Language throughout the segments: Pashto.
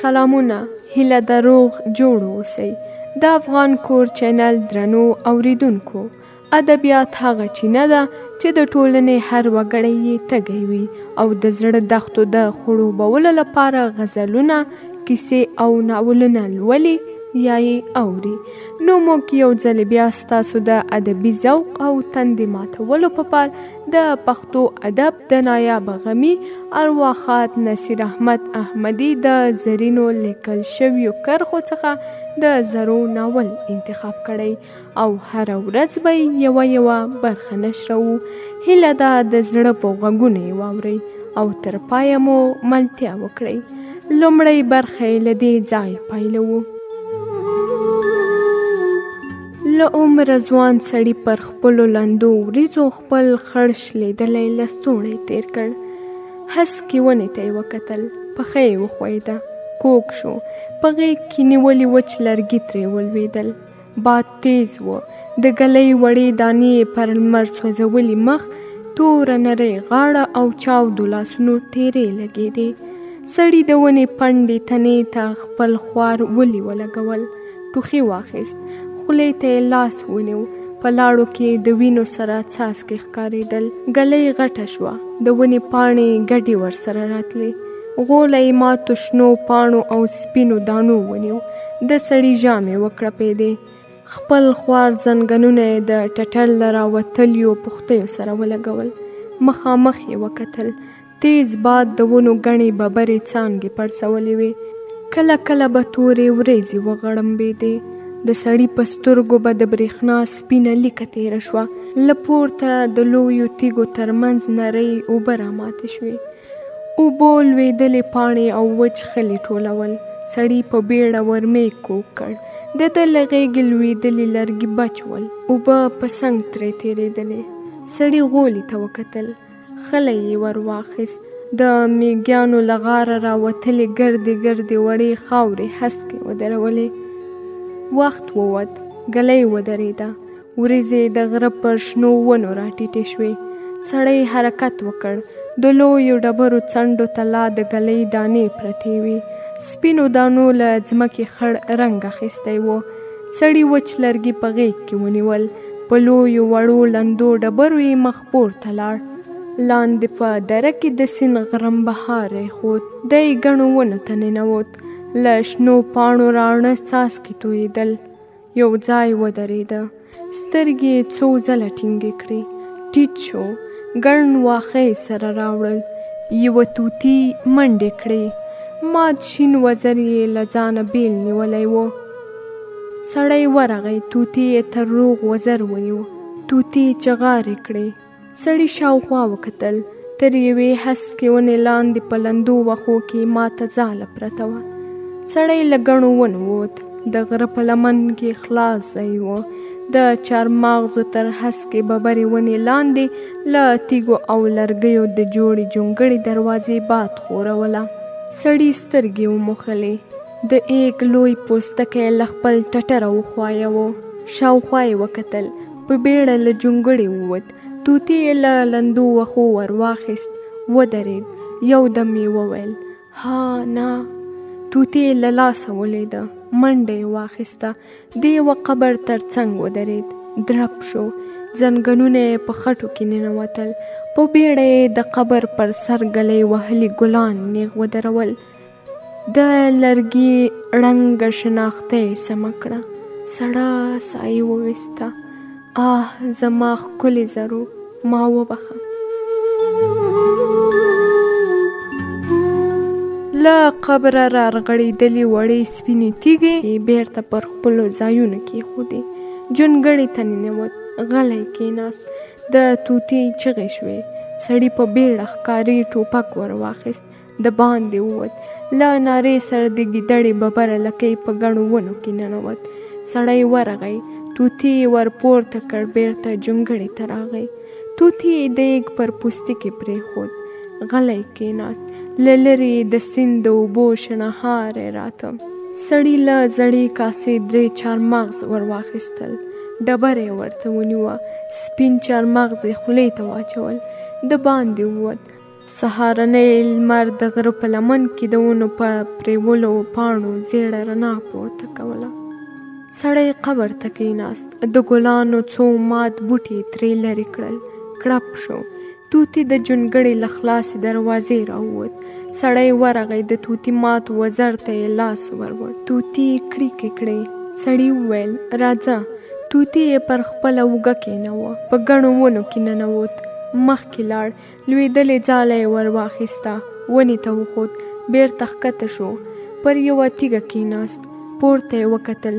سلامونه، هیله د روغ جوړ اوسئ. د افغان کور چینل درنو اوریدونکو، ادبیات هغه چینه ده چې د ټولنې هر وګړی یې تږی وي او د زړه دښتو د خړوبولو لپاره غزلونه، کیسې او ناولونه لولي یا یې اوري. نو موږ یو ځل بیا ستاسو د ادبي ذوق او تندې ماتولو په پار د پښتو ادب د نایابه غمي ارواښاد نصیر احمد احمدي د زرینو لیکل شویو کرښو څخه د زرو ناول انتخاب کړی او هره ورځ به یوه برخه نشروو. هیله ده د زړه په غوږونه یې واورئ او تر پایه مو ملتیا وکړئ. لومړی برخه یې له دې ځایه پیلوو. له عمره ځوان سړي پر خپلو لندو وریځو خپل خړ شلېدلی لستوڼی تېر کړ. هسکې ونې ته یې وکتل، پښه یې وښویده، کوږ شو، په غېږ کې نیولي وچ لرګي ترې ولوېدل. باد تیز و، د ګلۍ وړې دانې پر لمر سوځولي مخ، توره نرۍ غاړه او چاودو لاسونو تیرې لګېدې. سړي د ونې پنډې تنې ته خپل خوار ولي ولګول، ټوخي واخیست، خولې ته یې لاس ونیو، په لاړو کې د وینو سره څاڅکي ښکارېدل. ګلۍ غټه شوه، د ونې پاڼې ګډې ورسره راتلې. غولی یې ماتو شنو پاڼو او سپینو دانو ونیو. د سړي ژامې وکړپېدې، خپل خوار ځنګنونه یې د ټټر له راوتلیو پښتیو سره ولګول. مخامخ یې وکتل، تیز باد د ونو ګڼې ببرې څانګې پړسولې وې. کله کله به تورې وریځې وغړمبېدې. د سړي په سترګو به د برېښنا سپینه لیکه تېره شوه. له پورته د لویو تیږو ترمنځ نرۍ اوبه راماتې شوې. اوبو لوېدلې پاڼې او وچ خلي ټولول. سړي په بیړه ورمېږ کوږ کړ. د ده له غېږې لوېدلي لرګي بچ ول، اوبه په څنګ ترې تېرېدلې. سړي غولي ته وکتل، خلی یې ور واخیست. د میږیانو له غاره راوتلې ګردې ګردې وړې خاورې هسکې ودرولې. وخت ووت، ګلۍ ودرېده، وریځې د غره پر شنو ونو راټیټې شوې. سړی حرکت وکړ، د لویو ډبرو څنډو ته لا د ګلۍ دانې پرتې وې. سپینو دانو له ځمکې خړ رنګ اخیستی و. سړي وچ لرګي په غېږ کې ونیول، په لویو وړو لندو ډبرو یې مخ پورته لاړ. لاندې په دره کې د سیند غرمبهار ښود. دی ګڼو ونو ته ننوت، له شنو پاڼو راڼه څاڅکي تویېدل. یو ځای ودرېده، سترګې یې څو ځله ټینګې کړې، ټیټ شو، ګڼ واښه یې سره راوړل، یوه طوطي منډې کړې، مات شین وزر یې له ځانه بیل نیولی و. سړی ورغی، طوطي یې تر روغ وزر ونیو. طوطي چغارې کړې. سړي شاوخوا وکتل، تر یوې هسکې ونې لاندې په لندو وښو کې ماته ځاله پرته وه. سړی له ګڼو ونو ووت، د غره په لمن کې خلاص ځای و. د چارماغزو تر هسکې ببرې ونې لاندې له تیږو او لرګیو د جوړې جونګړې دروازې باد خوروله. سړي سترګې وموښلې، د ایږ لوی پوستکی له خپل ټټره وښوایه. شاوخوا یې وکتل، په بیړه له جونګړې ووت. طوطي یې له لندو وښو ور واخیست، ودرېد. یو دم یې وویل، ها نه. طوطي یې له لاسه ولیده، منډه یې واخیسته، د یوه قبر تر څنګ ودرېد. درب شو، ځنګنونه یې په خټو کې ننوتل. په بیړه یې د قبر پر سر ګلۍ وهلي ګلان نیغ ودرول. د لرګي ړنګه شناخته یې سمه کړه. سړه ساه یې وویسته، آه زما ښکلې زرو، ما وبخه. له قبره رارغړېدلې وړې سپینې تیږې بیرته پر خپلو ځایونو کېښودې. جونګړې ته ننوت، غلی کېناست. د طوطي چغې شوې. سړي په بیړه ښکاري ټوپک ور واخیست، د باندې ووت. له نارې سره د ګیدړې ببره لکۍ په ګڼو ونو کې ننوت. سړی ورغی، طوطي یې ور پورته کړ، بیرته جونګړې ته راغی. طوطي یې د ایږ پر پوستکي پرېښود، غلی کېناست. له لرې د سیند د اوبو شڼهاری راته. سړي له زړې کاسې 3 چارمغز ور واخیستل، ډبره یې ورته ونیوه، سپین چارمغز یې خولې ته واچول، د باندې ووت. سهارنی لمر د غره په لمن کې د ونو په پریولو پاڼو زیړه رڼا پورته کوله. سړی قبر ته کېناست. د ګلانو څو مات بوټي ترې لرې کړل. کړپ شو. توتي د جونګړې له خلاصې دروازې راووت. سړی ورغی. د توتي مات وزر ته یې لاس ورور. توتي کړیکې کړې. سړي وویل راځه. توتي یې پر خپله اوږه کېنوه. په ګڼو ونو کې ننوت. مخکې لاړ. لوېدلې ځاله یې ور واخیسته. ونې ته وخوت. بیرته ښکته شو. پر یوه تیږه کېناست. پورته یې وکتل.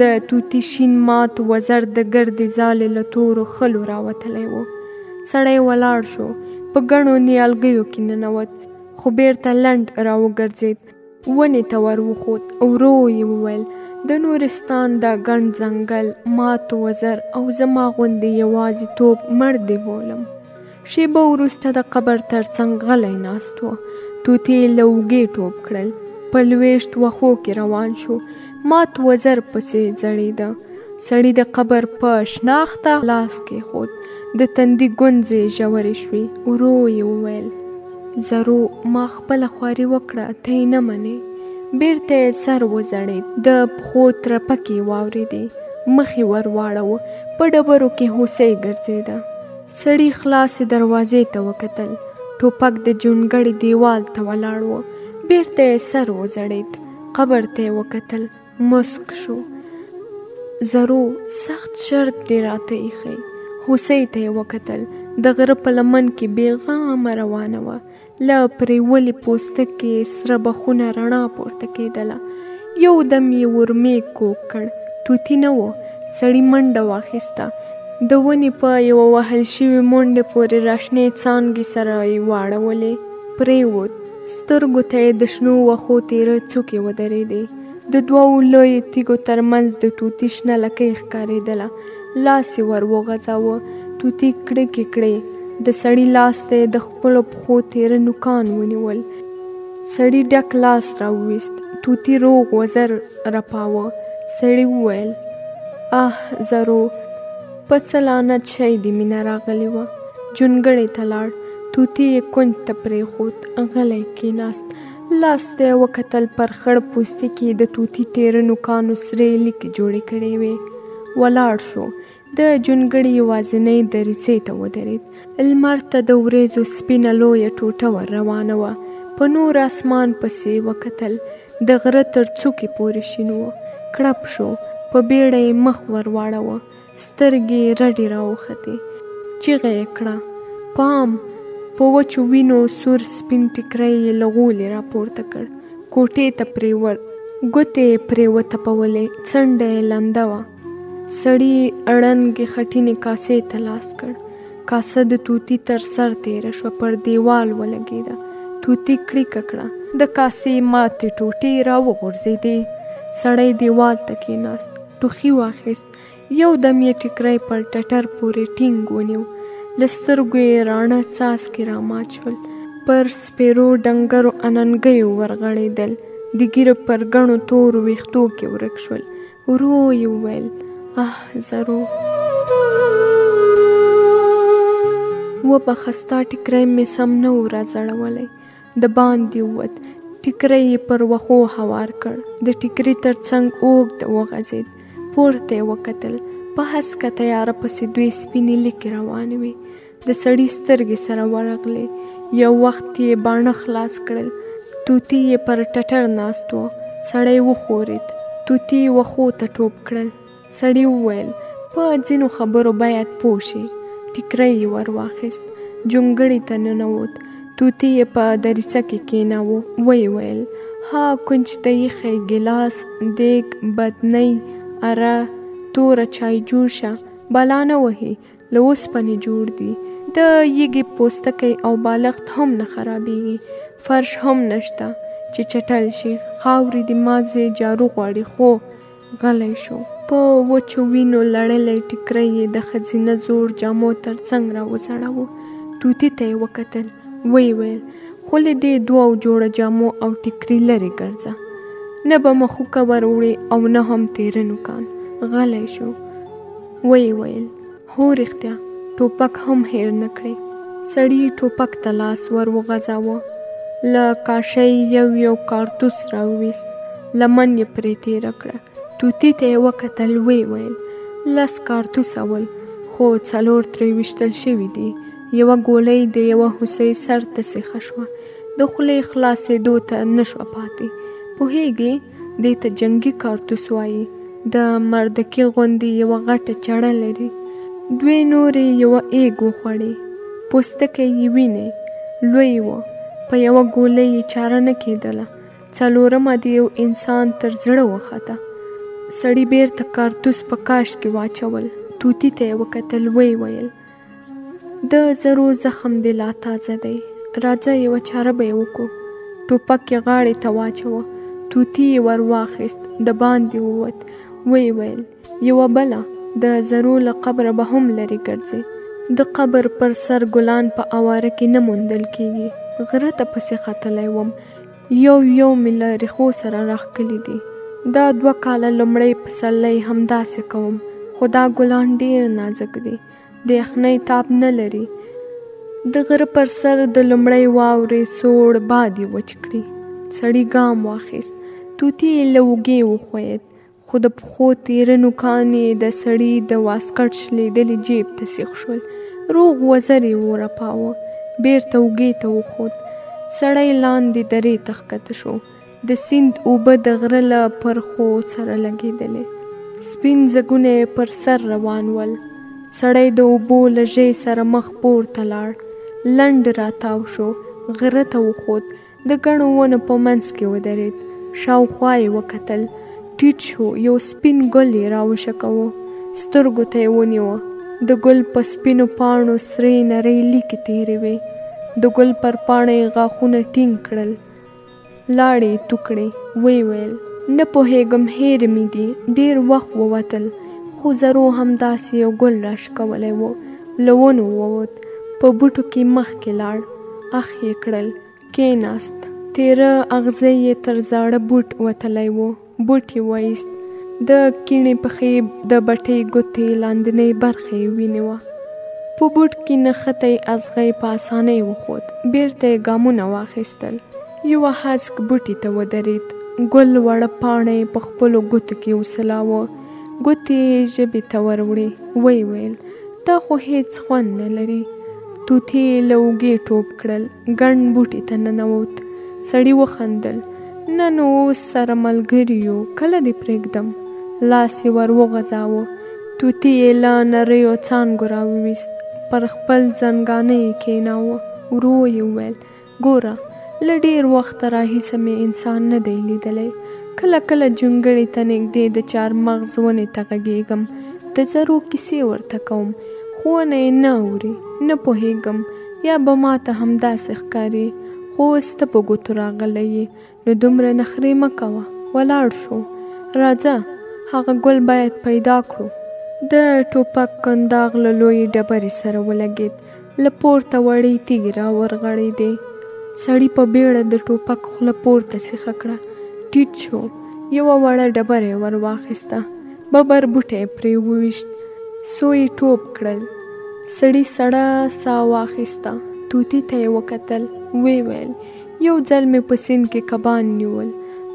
د توتي شین مات وزر د ګردې ځالې له تورو خلو راوتلی و. سړی ولاړ شو. په ګڼو نیالګیو کې ننوت. خو بیرته لنډ راوګرځېد. ونې ته ور وخوت. ورو یې وویل د نورستان دا ګڼ ځنګل مات وزر او زما غوندې یوازیتوب مړ دې بولم. شیبه وروسته د قبر تر څنګ غلی ناست و. توتي یې له اوږې ټوپ کړل. په لویشت وښو کې روان شو. مات وزر پسې ځړېده. سړي د قبر په شناخته لاس کېښود. د تندي ګونځې ژورې شوې. ورو یې وویل زرو ما خپله خواري وکړه ته یې نه منې. بیرته یې سر وځړېد. د پښو ترپکې واورېدې. مخ یې ور واړوه. په ډبرو کې هوسۍ ګرځېده. سړي خلاصې دروازې ته وکتل. ټوپک د جونګړې دیوال ته ولاړ و. بیرته یې سر وځړېد. قبر ته یې وکتل. مسک شو. زرو سخت شرط دې راته ایښی. هوسۍ ته یې وکتل. د غره په لمن کې بېغمه روانه وه. له پرېولې پوستکې سره بخونه رڼا پورته کېدله. یو دم یې ورمېږ کوږ کړ. توتي نه و. سړي منډه واخیسته. د ونې په یوه وهل شوې مونډې پورې راشنې څانګې سره یې واړولې. پرېوت. سترګو ته یې د شنو وښو تېره څوکې ودرېدې. د دوو لویو تیږو ترمنځ د توتي شنه لکۍ ښکارېدله. لاس یې ور وغځاوه. توتي کړکې کړې. د سړي لاس ته یې د خپلو پښو تېره نوکان ونیول. سړي ډک لاس راوویست. توتي روغ وزر رپاوه. سړي وویل زرو په څه لعنت شی دې مینه راغلې وه. جونګړې ته لاړ. توتي یې کونج ته پرېښود. غلی کېناست. لاس ته یې وکتل. پر خړ پوستکي د توتي تېره نوکانو سرې لیکې جوړې کړې وې. ولاړ شو. د جونګړې یوازینۍ دریڅې ته ودرېد. لمر ته د وریځو سپینه لویه ټوټه ور روانه وه. په نور اسمان پسې وکتل. د غره تر څوکې پورې شین و. کړپ شو. په بیړه یې مخ ور واړوه. سترګې رډې راوختې. چیغه یې کړه پام. په وچو وینو سور سپین ټیکری یې له غولې راپورته کړ. کوټې ته پرېور. ګوتې یې پرې وتپولې. څنډه یې لنده وه. سړي ړنګې خټینې کاسې ته لاس کړ. کاسه د توتي تر سر تېره شوه. پر دیوال ولګېده. توتي کړیکه کړه. د کاسې ماتې ټوټې راوغورځېدې. سړی دیوال ته کېناست. ټوخي واخیست. یو دم یې ټیکری پر ټټر پورې ټینګ ونیو. له سترګو یې راڼه څاڅکي رامات شول. پر سپېرو ډنګرو اننګیو ورغړېدل. د ږیره پر ګڼو تورو ویښتو کې ورک شول. ورو یې وویل زرو وبخه ستا ټیکری مې سم نه و راځړولی. د باندې ووت. ټیکری یې پر وښو هوار کړ. د ټیکري تر څنګ اوږد وغځېد. پورته یې وکتل. په هسکه تیاره پسې دوې سپینې لیکې روانې وې. د سړي سترګې سره ورغلې. یو وخت یې باڼه خلاص کړل. توتي یې پر ټټر ناست و. سړی وښورېد. توتي یې وښو ته ټوپ کړل. سړي وویل په ځینو خبرو باید پوه شي. ټیکری یې ور واخیست. جونګړې ته ننوت. توتي یې په دریڅه کې کېناوه. ویې ویل کونج ته ایښی ګیلاس دیګ بدنۍ اره توره چایجوشه بلا نه وهي. له اوسپنې جوړ دي. د یږې پوستکی او بالښت هم نه خرابېږي. فرش هم نشته چې چټل شي. خاورې د مازې جارو غواړي. خو غلی شو. په وچو وینو لړلی ټیکری یې د ښځینه زوړ جامو تر څنګ راوځړاوه. توتي ته یې وکتل. ویې ویل خو له دې دوو جوړه جامو او ټیکري لرې ګرځه. نه به مخوکه ور وړې او نه هم تېره نوکان. غلی شو. ویې ویل هو رښتیا ټوپک هم هیر نه کړې. سړي ټوپک ته لاس ور وغځاوه. له کاشۍ یو کارتوس راوویست. لمن یې پرې تېره کړه. طوطي ته یې وکتل. ویل 10 کارتوسه ول، خو 4 ترې ویشتل شوي دي. یوه ګولۍ د یوه هوسۍ سر ته سیخه شوه. د خولې خلاصېدو ته نه شوه پاتې. پوهېږې دې ته جنګي کارتوس وایي. د مردکي غوندې یوه غټه چړه لري. 2 نورې یوه ایږ وخوړې. پوستکی یې وینې لوی و. په یوه ګولۍ یې چاره نه کېدله. 4مه د یو انسان تر زړه وخته. سړي بیرته کارتوس په کاش کې واچول. طوطي ته یې وکتل. ویل د زرو زخم دې لا تازه دی. راځه یوه چاره به یې وکړو. ټوپک یې غاړې ته واچوه. طوطي یې ور واخیست. د باندې ووت. ویل یوه بله د زرو له قبره به هم لرې ګرځي. د قبر پر سر ګلان په اواره کې نه موندل کېږي. غره ته پسې ختلی وم. یو مې له ریښو سره راښکلي دي. دا 2 کاله لومړی پسرلی همداسې کوم، خو دا ګلان ډېر نازک دي. د یخنۍ تاب نه لري. د غره پر سر د لومړۍ واورې سوړ باد یې وچ کړي. سړي ګام واخیست. طوطي یې له اوږې وښوید، خو د پښو تېره نوکان یې د سړي د واسکټ شلېدلي جیب ته سیخ شول. روغ وزر یې ورپاوه. بیرته اوږې ته وخوت. سړی لاندې درې ته ښکته شو. د سیند اوبه د غره له پرخو سره لګېدلې. سپین ځګونه یې پر سر روان ول. سړی د اوبو له ژۍ سره مخ پورته لاړ. لنډ راتاو شو. غره ته وخوت. د ګڼو ونو په منځ کې ودرېد. شاوخوا یې وکتل. ټیټ شو. یو سپین ګل یې راوشکوه. سترګو ته یې ونیوه. د ګل په سپینو پاڼو سرې نرۍ لیکې تېرې وې. د ګل پر پاڼه یې غاښونه ټینګ کړل. لاړې یې تو کړې. ویل نه پوهېږم، هېر مې دي. ډېر وخت ووتل، خو زرو همداسې یو ګل راشکولی و. له ونو ووت. په بوټو کې مخکې لاړ. اخ یې کړل. کېناست. تېره اغزی یې تر زاړه بوټ وتلی و. بوټ یې وایست. د کیڼې پښې د بټۍ ګوتې لاندنۍ برخه یې ونیوه. په بوټ کې نښتی ازغی په اسانۍ وخوت. بیرته یې ګامونه واخیستل. یوه هسک بوټي ته ودرېد. ګل وړه پاڼه یې په خپلو ګوتو کې وسلاوه. ګوتې یې ژبې ته وروړې. ویل دا خو هېڅ خوند نه لري. طوطي یې له اوږې ټوپ کړل. ګڼ بوټي ته ننوت. سړي وخندل. نه نو اوس سره ملګري یو، کله دې پرېږدم. لاس یې ور وغځاوه. طوطي یې له نریو څانګو راوویست. پر خپل زنګانه یې کېناوه. ورو یې وویل ګوره، له ډېر وخته راهیسه مې انسان نه دی لیدلی. کله کله جونګړې ته نږدې د چارمغز ونې ته غږېږم. د زرو کیسې ورته کوم، خو ونه یې نه اوري. نه پوهېږم، یا به ما ته همداسې ښکاري. خو اوس ته په ګوتو راغلی یې، نو دومره نخرې مه کوه. ولاړ شو. راځه، هغه ګل باید پیدا کړو. د ټوپک کنداغ له لویې ډبرې سره ولګېد. له پورته وړې تیږې را ورغړېدې. سړي په بیړه د ټوپک خوله پورته سیخه کړه. ټیټ شو. یوه وړه ډبره یې ور واخیسته. ببر بوټی یې پرې وویشت. څو یې ټوپ کړل. سړي سړه ساه واخیسته. طوطي ته یې وکتل. ویل یو ځل مې په سیند کې کبان نیول.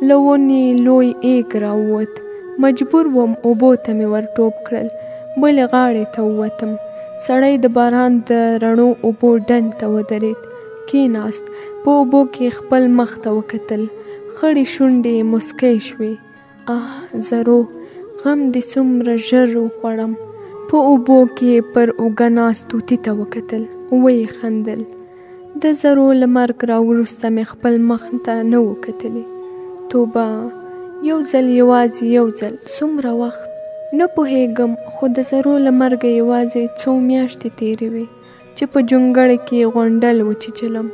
له ونې لوی ایږ راووت. مجبور وم اوبو ته مې ور ټوپ کړل. بلې غاړې ته ووتم. سړی د باران د رڼو اوبو ډنډ ته ودرېد. کېناست. په اوبو کې خپل مخ ته وکتل. خړې شونډې یې مسکی شوې. زرو، غم دې څومره ژر وخوړم. په اوبو کې پر اوږه ناست طوطي ته وکتل. ویې خندل. د زرو له مرګ راوروسته مې خپل مخ ته نه و کتلی. توبه، یو ځل یوازې یو ځل. څومره وخت نه پوهېږم، خو د زرو له مرګه یوازې څو میاشتې تېرې وې چې په جونګړې کې غونډل وچیچلم.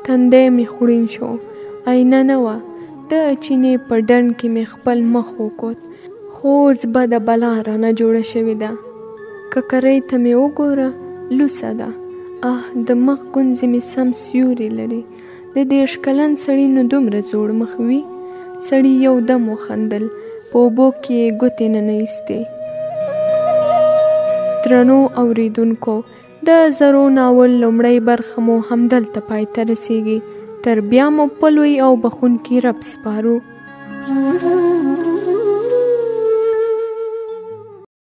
تندی مې خوړین شو. آینه نه وه. د چینې په ډنډ کې مې خپل مخ وکوت. خو اوس بده بلا رانه جوړه شوې ده. ککرۍ ته مې وګوره، لوڅه ده. د مخ ګونځې مې سم سیوري لري. د 30 کلن سړي نو دومره زوړ مخ وي. سړي یو دم وخندل. په اوبو کې یې ګوتې ننایستې. درنو اوریدونکو، د زرو ناول لومړی برخه مو همدلته پای ته رسیږي. تر بیا مو په لوی او بخښونکي رب سپارو.